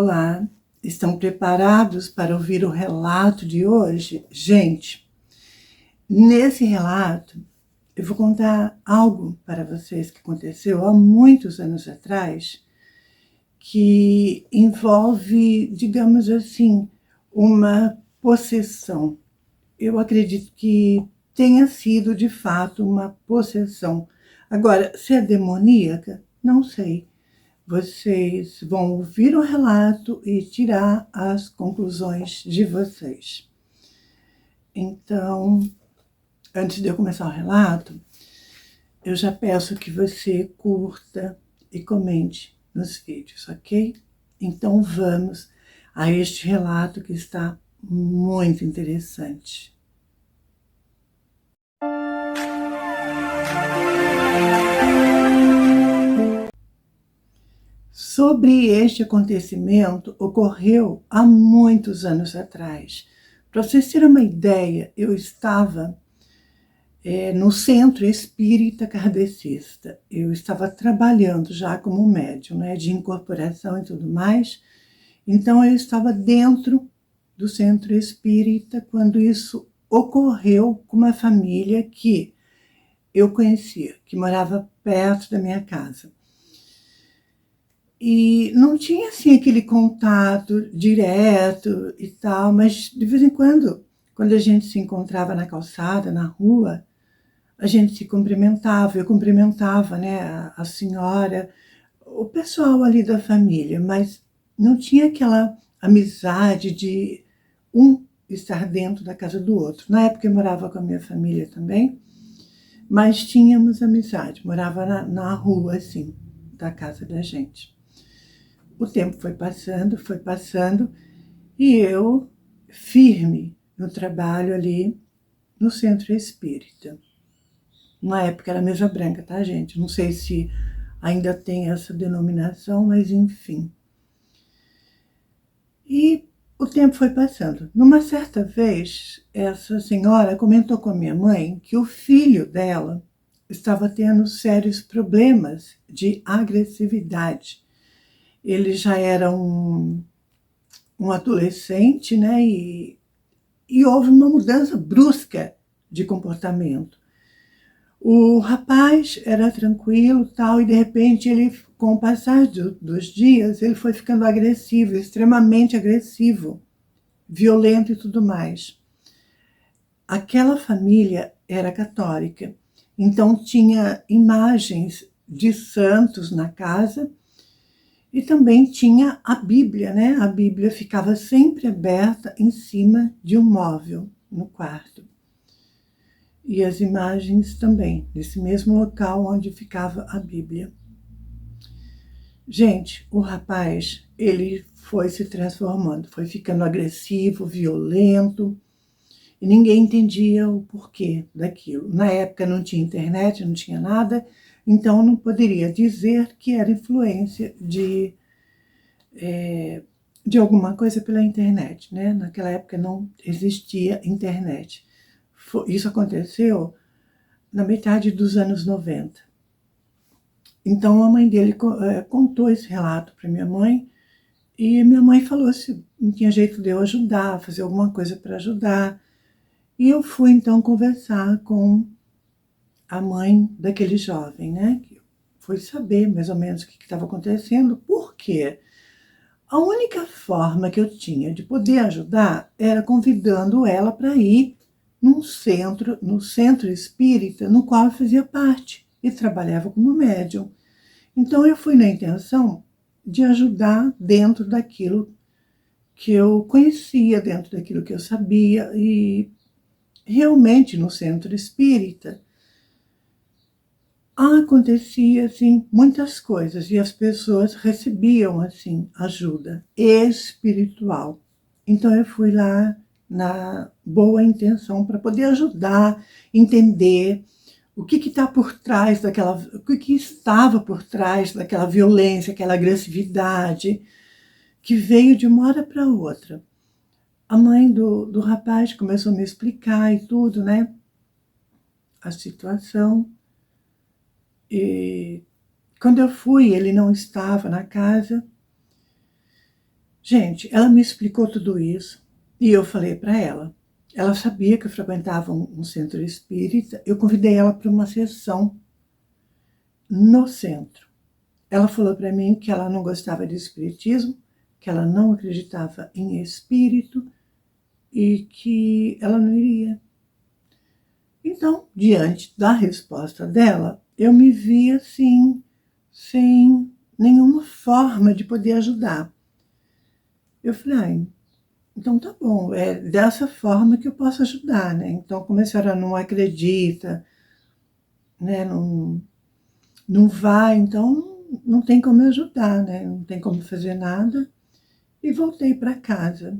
Olá, estão preparados para ouvir o relato de hoje? Gente, nesse relato eu vou contar algo para vocês que aconteceu há muitos anos atrás, que envolve, digamos assim, uma possessão. Eu acredito que tenha sido de fato uma possessão. Agora, se é demoníaca, não sei. Vocês vão ouvir o relato e tirar as conclusões de vocês. Então, antes de eu começar o relato, eu já peço que você curta e comente nos vídeos, ok? Então, vamos a este relato que está muito interessante. Sobre este acontecimento, ocorreu há muitos anos atrás. Para vocês terem uma ideia, eu estava no Centro Espírita Kardecista. Eu estava trabalhando já como médium, né, de incorporação e tudo mais. Então, eu estava dentro do Centro Espírita quando isso ocorreu com uma família que eu conhecia, que morava perto da minha casa. E não tinha, assim, aquele contato direto e tal, mas de vez em quando a gente se encontrava na calçada, na rua, a gente se cumprimentava, eu cumprimentava, né, a senhora, o pessoal ali da família, mas não tinha aquela amizade de um estar dentro da casa do outro. Na época eu morava com a minha família também, mas tínhamos amizade, morava na rua, assim, da casa da gente. O tempo foi passando, e eu firme no trabalho ali no Centro Espírita. Na época era Mesa Branca, tá, gente? Não sei se ainda tem essa denominação, mas enfim. E o tempo foi passando. Numa certa vez, essa senhora comentou com a minha mãe que o filho dela estava tendo sérios problemas de agressividade. Ele já era um adolescente, né? E houve uma mudança brusca de comportamento. O rapaz era tranquilo, tal, e de repente ele, com o passar dos dias, ele foi ficando agressivo, extremamente agressivo, violento e tudo mais. Aquela família era católica, então tinha imagens de santos na casa e também tinha a Bíblia, né? A Bíblia ficava sempre aberta em cima de um móvel no quarto. E as imagens também, nesse mesmo local onde ficava a Bíblia. Gente, o rapaz, ele foi se transformando, foi ficando agressivo, violento, e ninguém entendia o porquê daquilo. Na época não tinha internet, não tinha nada, então não poderia dizer que era influência de alguma coisa pela internet, né? Naquela época não existia internet. Isso aconteceu na metade dos anos 90. Então a mãe dele contou esse relato para minha mãe, e minha mãe falou se não tinha jeito de eu ajudar, fazer alguma coisa para ajudar. E eu fui então conversar com a mãe daquele jovem, né? Fui saber mais ou menos o que estava acontecendo, por quê? A única forma que eu tinha de poder ajudar era convidando ela para ir no centro espírita, no qual eu fazia parte e trabalhava como médium. Então eu fui na intenção de ajudar dentro daquilo que eu conhecia, dentro daquilo que eu sabia, e realmente no centro espírita acontecia assim muitas coisas e as pessoas recebiam assim ajuda espiritual. Então eu fui lá na boa intenção para poder ajudar, entender o que está por trás daquela, o que estava por trás daquela violência, aquela agressividade que veio de uma hora para outra. A mãe do rapaz começou a me explicar e tudo, né? A situação. E quando eu fui, ele não estava na casa. Gente, ela me explicou tudo isso e eu falei para ela. Ela sabia que eu frequentava um centro espírita, eu convidei ela para uma sessão no centro. Ela falou para mim que ela não gostava de espiritismo, que ela não acreditava em espírito e que ela não iria. Então, diante da resposta dela, eu me vi assim, sem nenhuma forma de poder ajudar. Eu falei, então tá bom, é dessa forma que eu posso ajudar, né? Então, como a senhora não acredita, né, não vai, então não tem como ajudar, né? Não tem como fazer nada. E voltei para casa.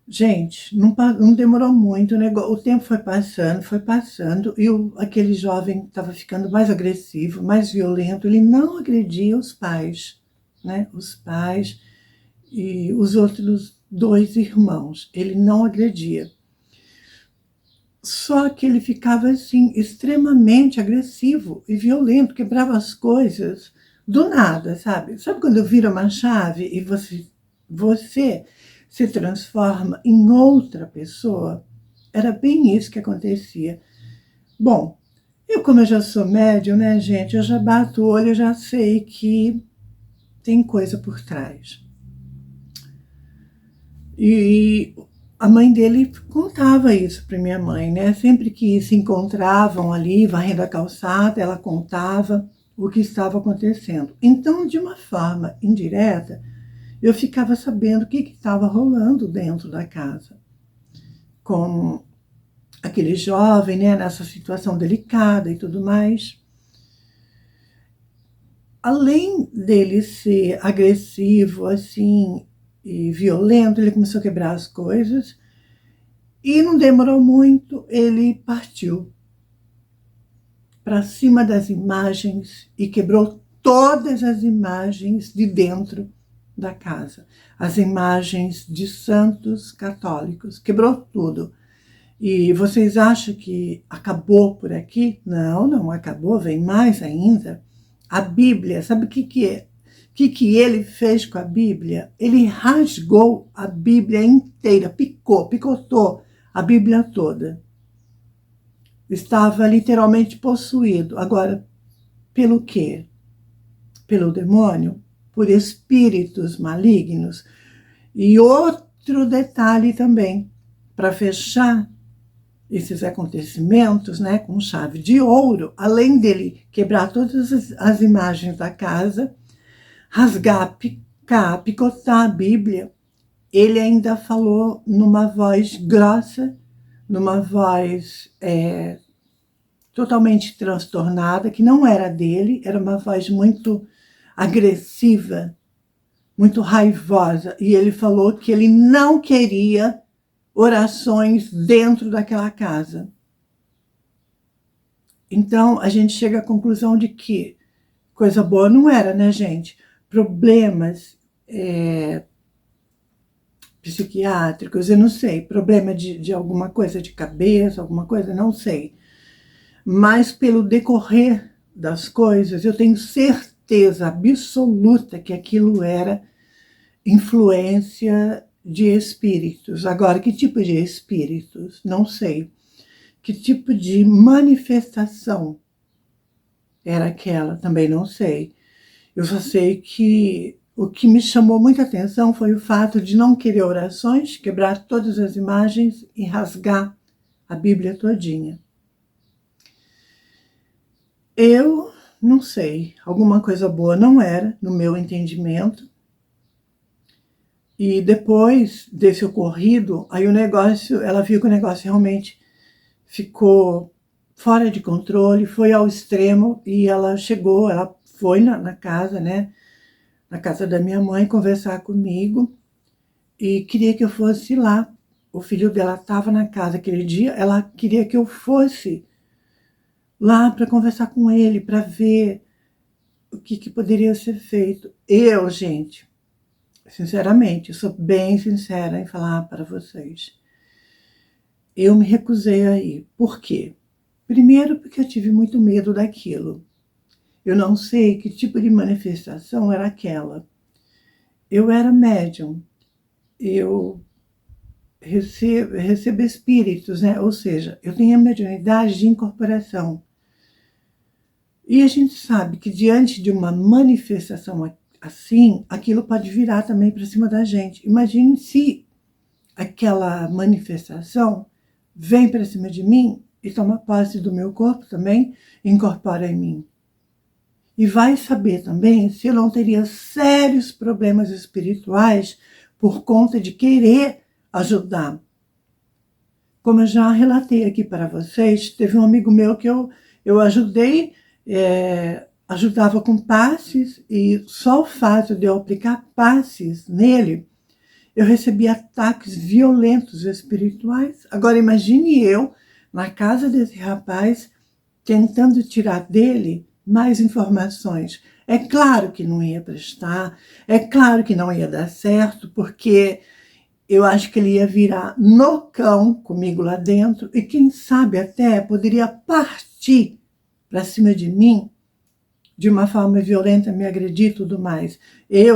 Gente, não demorou muito, o tempo foi passando, e aquele jovem estava ficando mais agressivo, mais violento, ele não agredia os pais, né? Os pais e os outros dois irmãos, ele não agredia. Só que ele ficava assim, extremamente agressivo e violento, quebrava as coisas do nada, sabe? Sabe quando vira uma chave e você se transforma em outra pessoa? Era bem isso que acontecia. Bom, como eu já sou médium, né, gente? Eu já bato o olho, eu já sei que tem coisa por trás. E a mãe dele contava isso para minha mãe, né? Sempre que se encontravam ali, varrendo a calçada, ela contava o que estava acontecendo. Então, de uma forma indireta, eu ficava sabendo o que estava rolando dentro da casa. Com aquele jovem, né, nessa situação delicada e tudo mais. Além dele ser agressivo, assim, e violento, ele começou a quebrar as coisas. E não demorou muito, ele partiu para cima das imagens e quebrou todas as imagens de dentro da casa. As imagens de santos católicos, quebrou tudo. E vocês acham que acabou por aqui? Não, não acabou, vem mais ainda. A Bíblia, sabe o que é? O que ele fez com a Bíblia? Ele rasgou a Bíblia inteira, picotou a Bíblia toda. Estava literalmente possuído. Agora, pelo quê? Pelo demônio? Por espíritos malignos? E outro detalhe também, para fechar esses acontecimentos, né, com chave de ouro, além dele quebrar todas as imagens da casa, rasgar, picar, picotar a Bíblia, ele ainda falou numa voz grossa, numa voz totalmente transtornada, que não era dele, era uma voz muito agressiva, muito raivosa. E ele falou que ele não queria orações dentro daquela casa. Então, a gente chega à conclusão de que coisa boa não era, né, gente? Problemas psiquiátricos, eu não sei, problema de alguma coisa de cabeça, alguma coisa, não sei. Mas pelo decorrer das coisas, eu tenho certeza absoluta que aquilo era influência de espíritos. Agora, que tipo de espíritos? Não sei. Que tipo de manifestação era aquela? Também não sei. Eu só sei que o que me chamou muita atenção foi o fato de não querer orações, quebrar todas as imagens e rasgar a Bíblia todinha. Eu não sei, alguma coisa boa não era, no meu entendimento. E depois desse ocorrido, aí ela viu que o negócio realmente ficou fora de controle, foi ao extremo e ela foi na casa, né, na casa da minha mãe conversar comigo e queria que eu fosse lá. O filho dela estava na casa aquele dia, ela queria que eu fosse lá para conversar com ele, para ver o que poderia ser feito. Eu, gente, sinceramente, eu sou bem sincera em falar para vocês. Eu me recusei a ir. Por quê? Primeiro, porque eu tive muito medo daquilo. Eu não sei que tipo de manifestação era aquela. eu era médium, eu recebo espíritos, né? Ou seja, eu tenho a mediunidade de incorporação. E a gente sabe que diante de uma manifestação assim, aquilo pode virar também para cima da gente. Imagine se aquela manifestação vem para cima de mim e toma posse do meu corpo também, incorpora em mim. E vai saber também se eu não teria sérios problemas espirituais por conta de querer ajudar. Como eu já relatei aqui para vocês, teve um amigo meu que eu ajudei, ajudava com passes, e só o fato de eu aplicar passes nele, eu recebi ataques violentos espirituais. Agora imagine eu, na casa desse rapaz, tentando tirar dele mais informações. É claro que não ia prestar, é claro que não ia dar certo, porque eu acho que ele ia virar loucão comigo lá dentro e quem sabe até poderia partir para cima de mim de uma forma violenta, me agredir e tudo mais.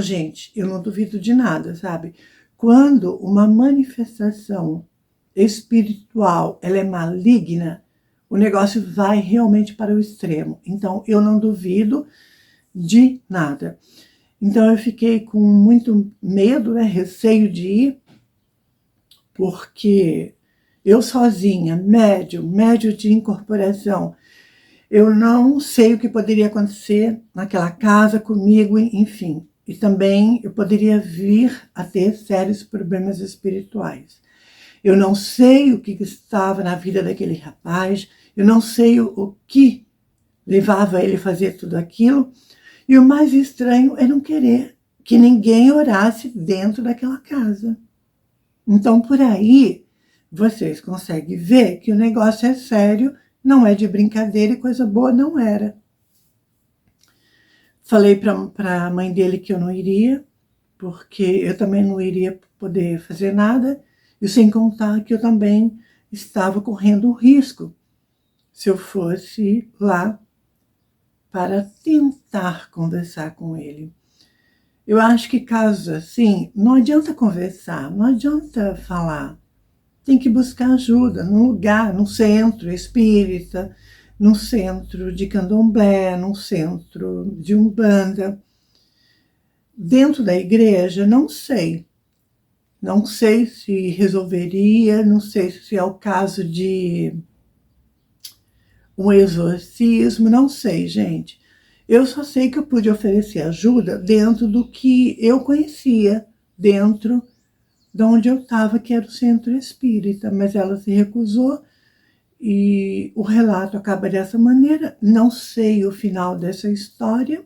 Gente, eu não duvido de nada, sabe? Quando uma manifestação espiritual ela é maligna, o negócio vai realmente para o extremo. Então, eu não duvido de nada. Então, eu fiquei com muito medo, né, receio de ir, porque eu sozinha, médio de incorporação, eu não sei o que poderia acontecer naquela casa comigo, enfim. E também eu poderia vir a ter sérios problemas espirituais. Eu não sei o que estava na vida daquele rapaz, eu não sei o que levava ele a fazer tudo aquilo. E o mais estranho é não querer que ninguém orasse dentro daquela casa. Então, por aí, vocês conseguem ver que o negócio é sério, não é de brincadeira e coisa boa não era. Falei para a mãe dele que eu não iria, porque eu também não iria poder fazer nada, e sem contar que eu também estava correndo o risco se eu fosse lá para tentar conversar com ele. Eu acho que casos assim, não adianta conversar, não adianta falar. Tem que buscar ajuda num lugar, num centro espírita, num centro de candomblé, num centro de umbanda. Dentro da igreja, não sei. Não sei se resolveria, não sei se é o caso de um exorcismo, não sei, gente. Eu só sei que eu pude oferecer ajuda dentro do que eu conhecia, dentro de onde eu estava, que era o centro espírita, mas ela se recusou e o relato acaba dessa maneira. Não sei o final dessa história,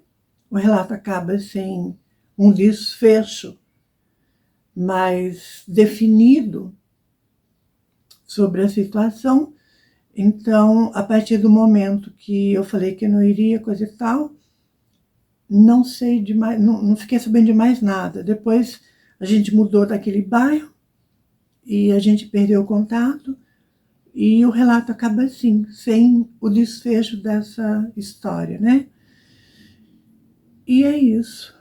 o relato acaba sem um desfecho mais definido sobre a situação. Então, a partir do momento que eu falei que eu não iria, coisa e tal, não sei de mais, não fiquei sabendo de mais nada. Depois a gente mudou daquele bairro e a gente perdeu o contato e o relato acaba assim, sem o desfecho dessa história, né? E é isso.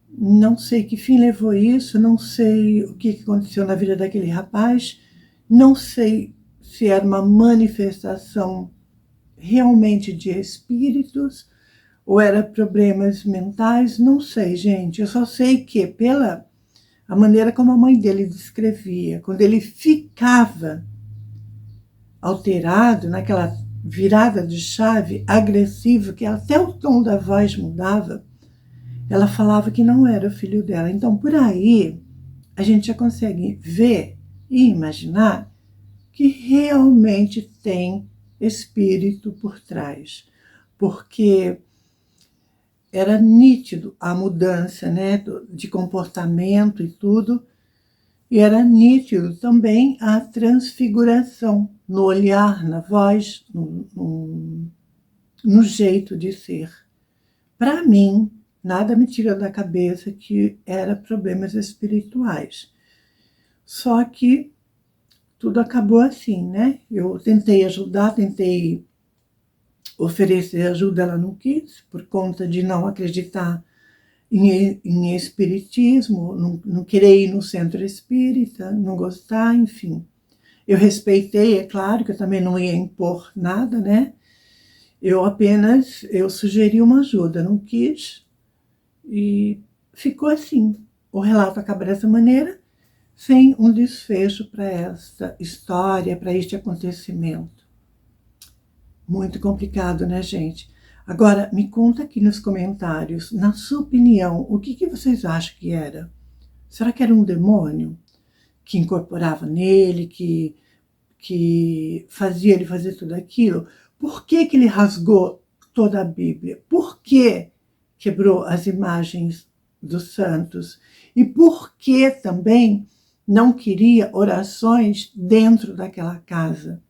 Não sei que fim levou isso, não sei o que aconteceu na vida daquele rapaz, não sei se era uma manifestação realmente de espíritos ou era problemas mentais, não sei, gente. Eu só sei que pela a maneira como a mãe dele descrevia, quando ele ficava alterado, naquela virada de chave, agressivo, que até o tom da voz mudava, ela falava que não era o filho dela. Então, por aí, a gente já consegue ver e imaginar que realmente tem espírito por trás. Porque era nítido a mudança, né, de comportamento e tudo, e era nítido também a transfiguração no olhar, na voz, no jeito de ser. Para mim, nada me tira da cabeça que era problemas espirituais. Só que tudo acabou assim, né? Eu tentei ajudar, tentei oferecer ajuda, ela não quis, por conta de não acreditar em espiritismo, não querer ir no centro espírita, não gostar, enfim. Eu respeitei, é claro que eu também não ia impor nada, né? Eu sugeri uma ajuda, não quis, e ficou assim. O relato acaba dessa maneira, sem um desfecho para esta história, para este acontecimento. Muito complicado, né, gente? Agora, me conta aqui nos comentários, na sua opinião, o que vocês acham que era? Será que era um demônio que incorporava nele, que fazia ele fazer tudo aquilo? Por que ele rasgou toda a Bíblia? Por que quebrou as imagens dos santos? E por que também não queria orações dentro daquela casa?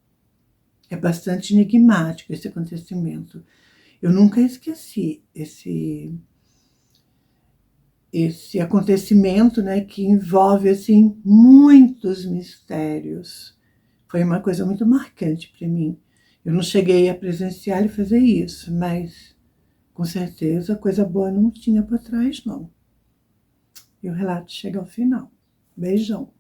É bastante enigmático esse acontecimento. Eu nunca esqueci esse acontecimento, né, que envolve assim muitos mistérios. Foi uma coisa muito marcante para mim. Eu não cheguei a presenciar e fazer isso, mas com certeza coisa boa não tinha por trás, não. E o relato chega ao final. Beijão.